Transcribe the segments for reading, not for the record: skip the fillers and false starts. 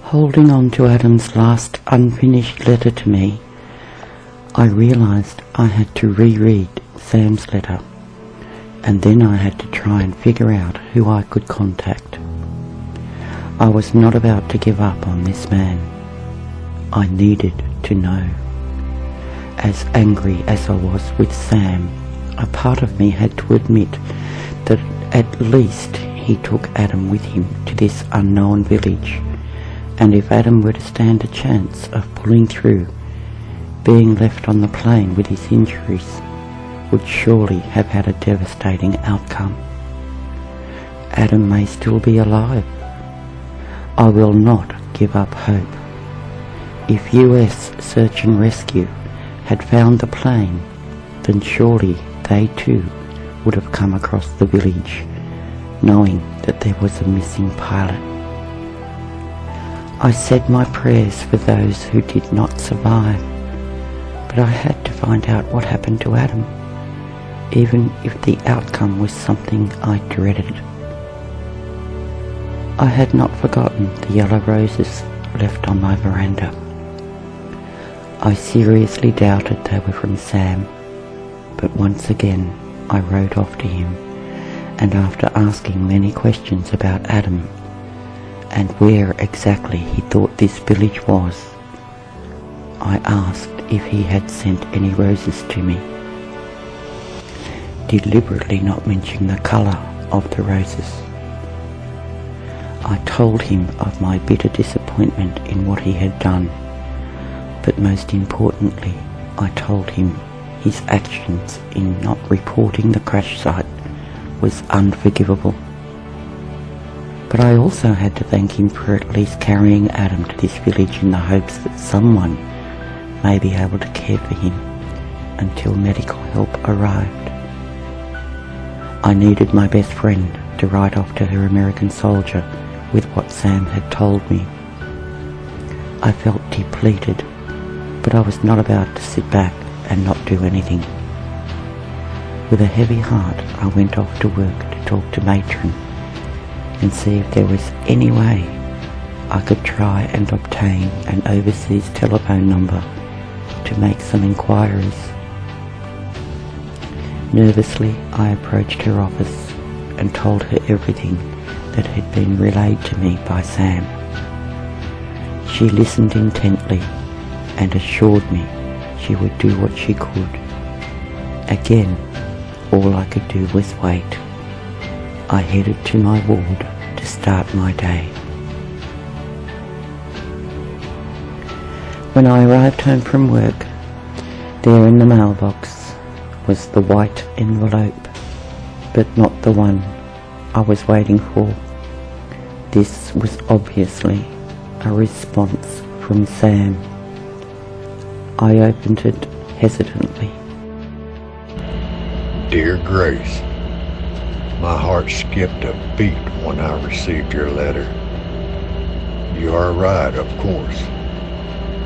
Holding on to Adam's last unfinished letter to me, I realized I had to reread Sam's letter, and then I had to try and figure out who I could contact. I was not about to give up on this man. I needed to know. As angry as I was with Sam, a part of me had to admit that at least he took Adam with him to this unknown village, and if Adam were to stand a chance of pulling through, being left on the plane with his injuries would surely have had a devastating outcome. Adam may still be alive. I will not give up hope. If US Search and Rescue had found the plane, then surely they too would have come across the village, knowing that there was a missing pilot. I said my prayers for those who did not survive, but I had to find out what happened to Adam, even if the outcome was something I dreaded. I had not forgotten the yellow roses left on my veranda. I seriously doubted they were from Sam, but once again I rode off to him, and after asking many questions about Adam and where exactly he thought this village was, I asked if he had sent any roses to me, deliberately not mentioning the colour of the roses. I told him of my bitter disappointment in what he had done, but most importantly, I told him his actions in not reporting the crash site was unforgivable. But I also had to thank him for at least carrying Adam to this village in the hopes that someone may be able to care for him until medical help arrived. I needed my best friend to ride off to her American soldier with what Sam had told me. I felt depleted, but I was not about to sit back and not do anything. With a heavy heart, I went off to work to talk to Matron and see if there was any way I could try and obtain an overseas telephone number to make some inquiries. Nervously, I approached her office and told her everything that had been relayed to me by Sam. She listened intently and assured me she would do what she could. Again, all I could do was wait. I headed to my ward to start my day. When I arrived home from work, there in the mailbox was the white envelope, but not the one I was waiting for. This was obviously a response from Sam. I opened it hesitantly. Dear Grace, my heart skipped a beat when I received your letter. You are right, of course.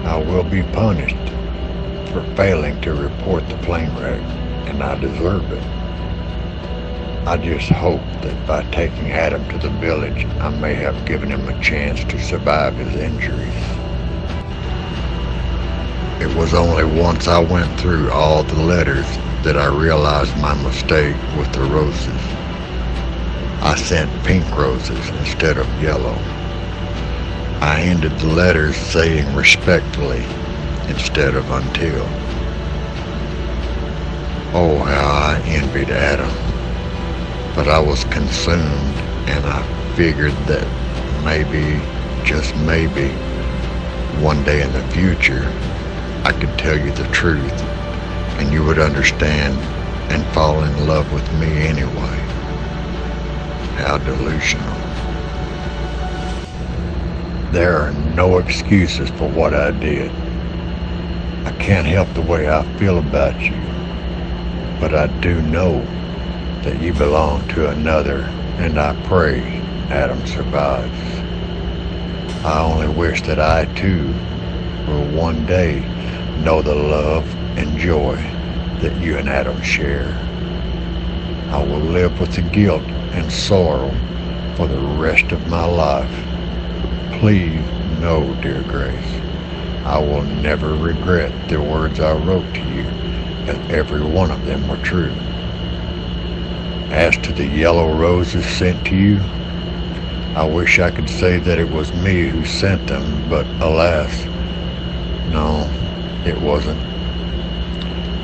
I will be punished for failing to report the plane wreck, and I deserve it. I just hope that by taking Adam to the village, I may have given him a chance to survive his injuries. It was only once I went through all the letters that I realized my mistake with the roses. I sent pink roses instead of yellow. I ended the letters saying respectfully instead of until. Oh, how I envied Adam. But I was consumed, and I figured that maybe, just maybe, one day in the future, I could tell you the truth, and you would understand and fall in love with me anyway. How delusional. There are no excuses for what I did. I can't help the way I feel about you, but I do know that you belong to another, and I pray Adam survives. I only wish that I too will one day know the love and joy that you and Adam share. I will live with the guilt and sorrow for the rest of my life. Please No, dear Grace, I will never regret the words I wrote to you, as every one of them were true. As to the yellow roses sent to you, I wish I could say that it was me who sent them, but alas, no, it wasn't.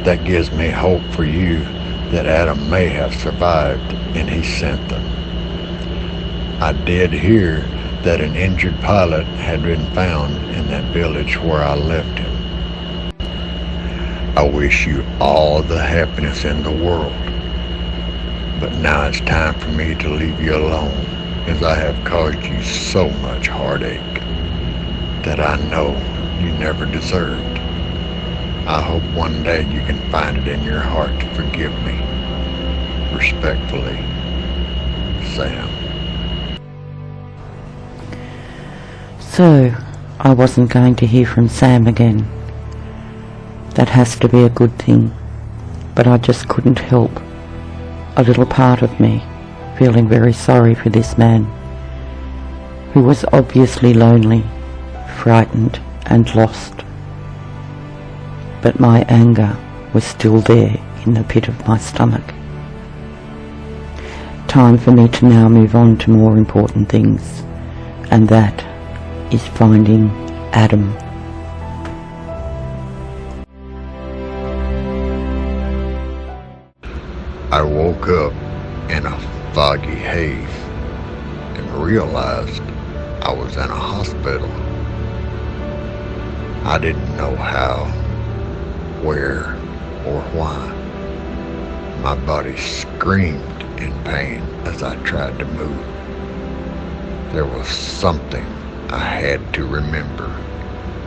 That gives me hope for you that Adam may have survived and he sent them. I did hear that an injured pilot had been found in that village where I left him. I wish you all the happiness in the world, but now it's time for me to leave you alone, as I have caused you so much heartache that I know you never deserved. I hope one day you can find it in your heart to forgive me. Respectfully, Sam. So, I wasn't going to hear from Sam again. That has to be a good thing, but I just couldn't help a little part of me feeling very sorry for this man, who was obviously lonely, frightened and lost. But my anger was still there in the pit of my stomach. Time for me to now move on to more important things, and that is finding Adam. I woke up in a foggy haze and realized I was in a hospital. I didn't know how, where, or why. My body screamed in pain as I tried to move. There was something I had to remember,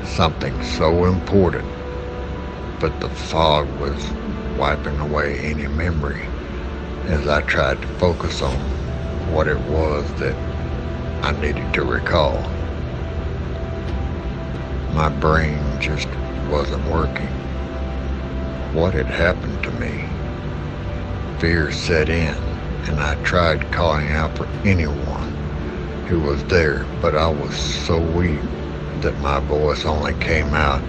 something so important, but the fog was wiping away any memory as I tried to focus on what it was that I needed to recall. My brain just wasn't working. What had happened to me? Fear set in, and I tried calling out for anyone who was there, but I was so weak that my voice only came out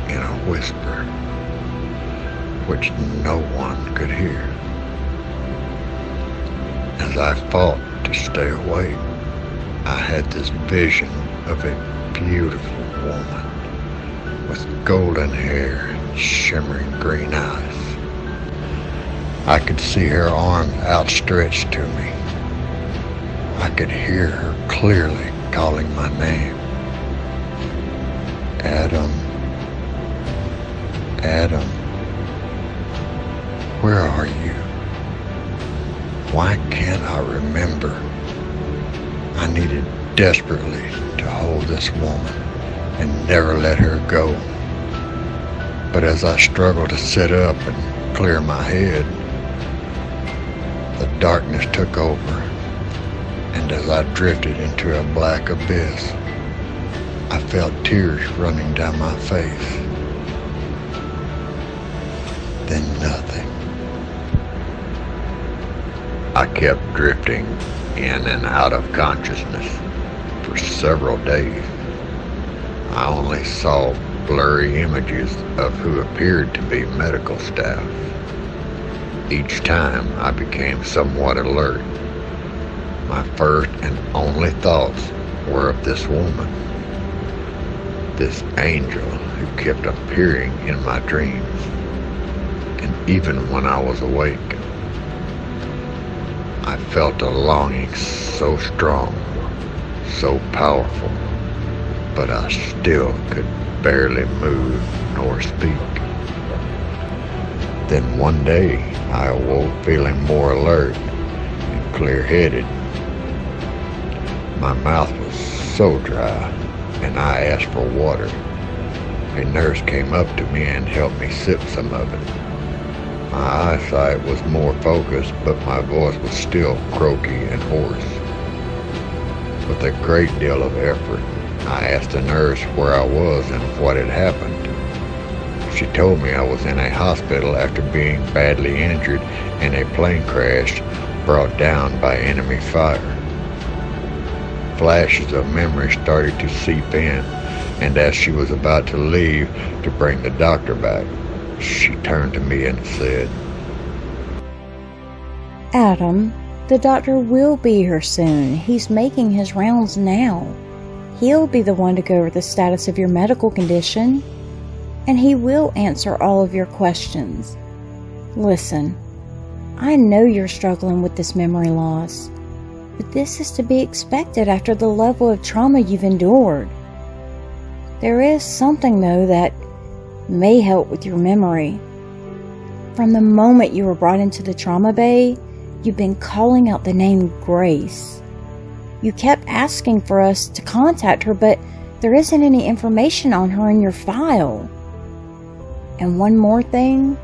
in a whisper, which no one could hear. As I fought to stay awake, I had this vision of a beautiful woman with golden hair and shimmering green eyes. I could see her arms outstretched to me. I could hear her clearly calling my name. Adam, Adam, where are you? Why can't I remember? I needed desperately to hold this woman and never let her go. But as I struggled to sit up and clear my head, the darkness took over, and as I drifted into a black abyss, I felt tears running down my face. Then nothing. I kept drifting in and out of consciousness for several days. I only saw blurry images of who appeared to be medical staff. Each time I became somewhat alert. My first and only thoughts were of this woman, this angel who kept appearing in my dreams, and even when I was awake. I felt a longing so strong, so powerful, but I still could barely move nor speak. Then one day I awoke feeling more alert and clear-headed. My mouth was so dry, and I asked for water. A nurse came up to me and helped me sip some of it. My eyesight was more focused, but my voice was still croaky and hoarse. With a great deal of effort, I asked the nurse where I was and what had happened. She told me I was in a hospital after being badly injured in a plane crash brought down by enemy fire. flashes of memory started to seep in, and as she was about to leave to bring the doctor back, she turned to me and said, Adam, the doctor will be here soon. He's making his rounds now. He'll be the one to go over the status of your medical condition, and he will answer all of your questions. Listen, I know you're struggling with this memory loss, but this is to be expected after the level of trauma you've endured. There is something, though, that may help with your memory. From the moment you were brought into the trauma bay, you've been calling out the name Grace. You kept asking for us to contact her, but there isn't any information on her in your file. And one more thing,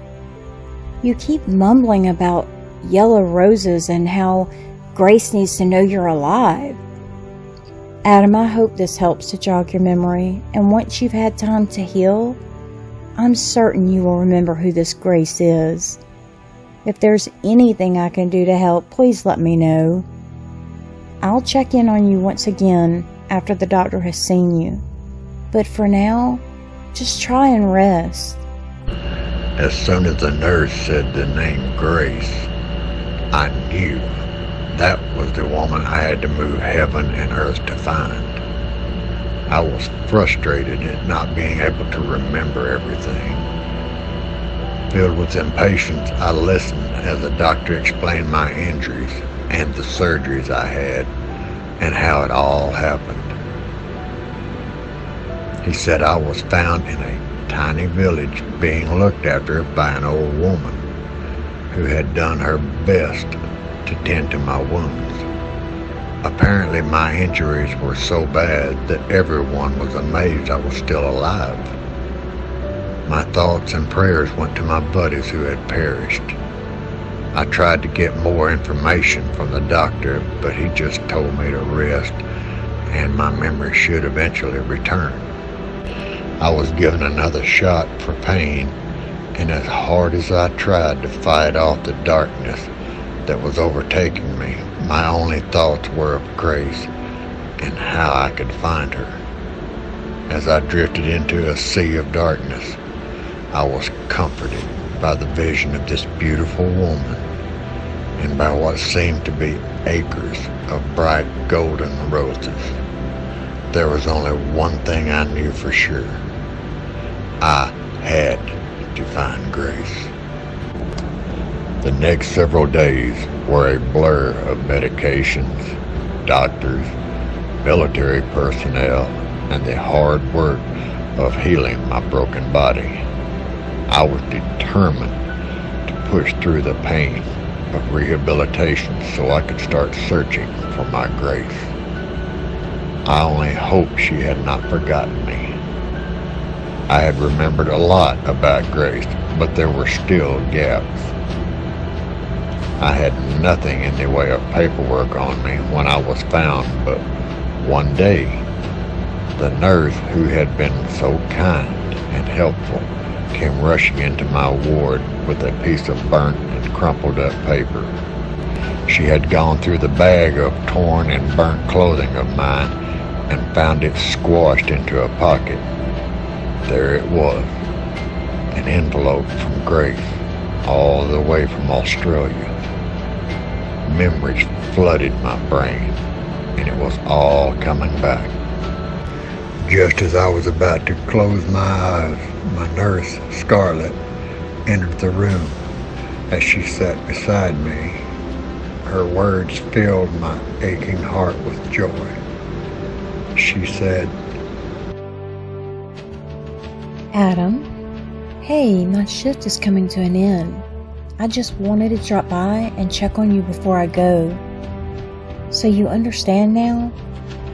you keep mumbling about yellow roses and how Grace needs to know you're alive. Adam, I hope this helps to jog your memory, and once you've had time to heal, I'm certain you will remember who this Grace is. If there's anything I can do to help, please let me know. I'll check in on you once again after the doctor has seen you. But for now, just try and rest. As soon as the nurse said the name Grace, I knew that was the woman I had to move heaven and earth to find. I was frustrated at not being able to remember everything. Filled with impatience, I listened as the doctor explained my injuries and the surgeries I had and how it all happened. He said I was found in a tiny village being looked after by an old woman who had done her best to tend to my wounds. Apparently my injuries were so bad that everyone was amazed I was still alive. My thoughts and prayers went to my buddies who had perished. I tried to get more information from the doctor, but he just told me to rest and my memory should eventually return. I was given another shot for pain, and as hard as I tried to fight off the darkness that was overtaking me, my only thoughts were of Grace and how I could find her. As I drifted into a sea of darkness, I was comforted by the vision of this beautiful woman and by what seemed to be acres of bright golden roses. There was only one thing I knew for sure. I had to find Grace. The next several days were a blur of medications, doctors, military personnel, and the hard work of healing my broken body. I was determined to push through the pain of rehabilitation so I could start searching for my Grace. I only hoped she had not forgotten me. I had remembered a lot about Grace, but there were still gaps. I had nothing in the way of paperwork on me when I was found, but one day, the nurse who had been so kind and helpful came rushing into my ward with a piece of burnt and crumpled up paper. She had gone through the bag of torn and burnt clothing of mine and found it squashed into a pocket. There it was, an envelope from Grace, all the way from Australia. Memories flooded my brain, and it was all coming back. Just as I was about to close my eyes, my nurse, Scarlett, entered the room. As she sat beside me, her words filled my aching heart with joy. She said, Adam, hey, my shift is coming to an end. I just wanted to drop by and check on you before I go. So you understand now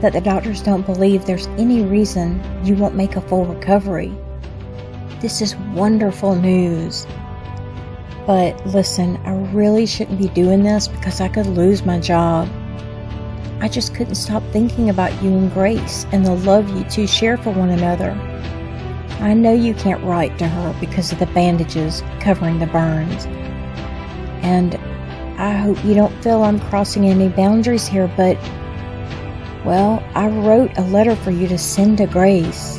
that the doctors don't believe there's any reason you won't make a full recovery. This is wonderful news. But listen, I really shouldn't be doing this because I could lose my job. I just couldn't stop thinking about you and Grace and the love you two share for one another. I know you can't write to her because of the bandages covering the burns. And I hope you don't feel I'm crossing any boundaries here, but Well, I wrote a letter for you to send to Grace.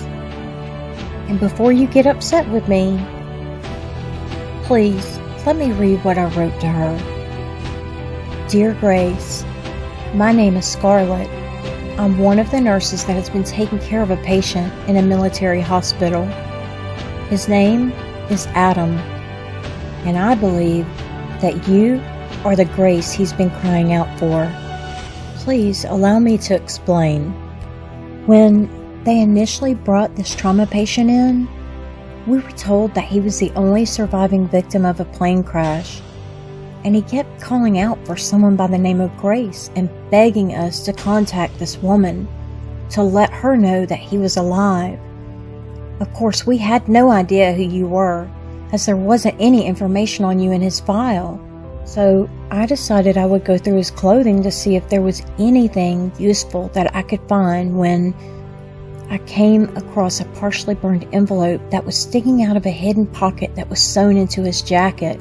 And before you get upset with me, please let me read what I wrote to her. Dear Grace, my name is Scarlett. I'm one of the nurses that has been taking care of a patient in a military hospital. His name is Adam, and I believe that you are the Grace he's been crying out for. Please allow me to explain. When they initially brought this trauma patient in, we were told that he was the only surviving victim of a plane crash, and he kept calling out for someone by the name of Grace and begging us to contact this woman to let her know that he was alive. Of course, we had no idea who you were, as there wasn't any information on you in his file. So I decided I would go through his clothing to see if there was anything useful that I could find when I came across a partially burned envelope that was sticking out of a hidden pocket that was sewn into his jacket.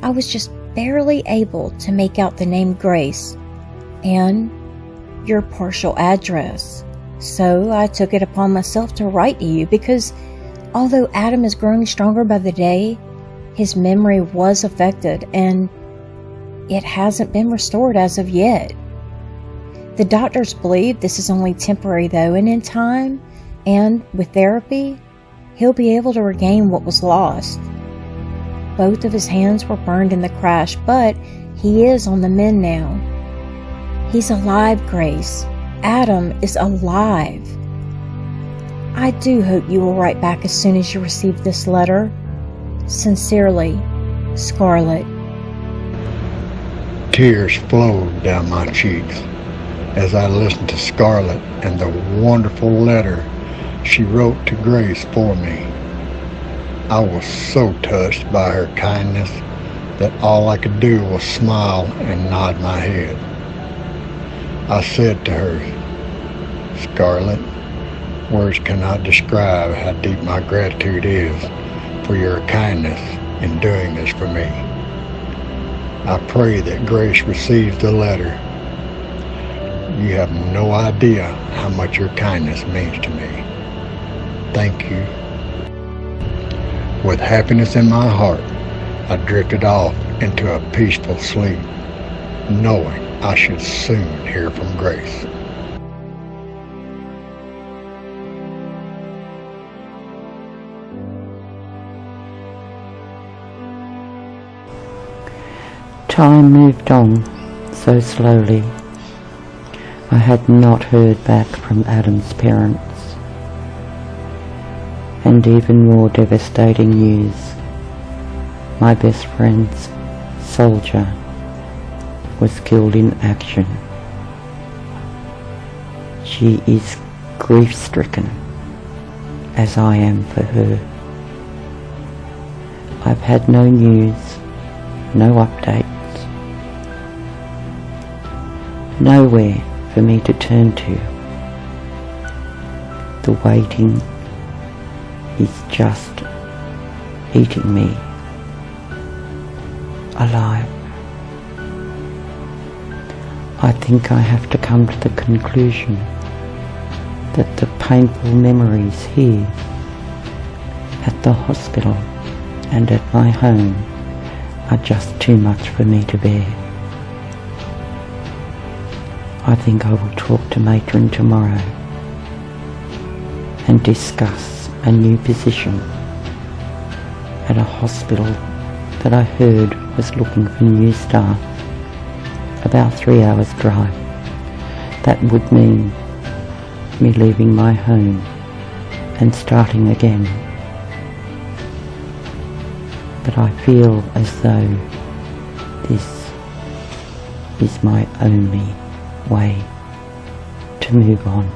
I was just barely able to make out the name Grace and your partial address. So I took it upon myself to write to you because although Adam is growing stronger by the day, his memory was affected and it hasn't been restored as of yet. The doctors believe this is only temporary though, and in time and with therapy, he'll be able to regain what was lost. Both of his hands were burned in the crash, but he is on the mend now. He's alive, Grace. Adam is alive. I do hope you will write back as soon as you receive this letter. Sincerely, Scarlett. Tears flowed down my cheeks as I listened to Scarlett and the wonderful letter she wrote to Grace for me. I was so touched by her kindness that all I could do was smile and nod my head. I said to her, Scarlett, words cannot describe how deep my gratitude is for your kindness in doing this for me. I pray that Grace receives the letter. You have no idea how much your kindness means to me. Thank you. With happiness in my heart, I drifted off into a peaceful sleep, knowing I should soon hear from Grace. Time moved on so slowly. I had not heard back from Adam's parents. And even more devastating news, my best friend's soldier was killed in action. She is grief-stricken, as I am for her. I've had no news, no updates, nowhere for me to turn to. The waiting is just eating me alive. I think I have to come to the conclusion that the painful memories here at the hospital and at my home are just too much for me to bear. I think I will talk to Matron tomorrow and discuss a new position at a hospital that I heard was looking for new staff, about 3 hours drive. That would mean me leaving my home and starting again. But I feel as though this is my only way to move on.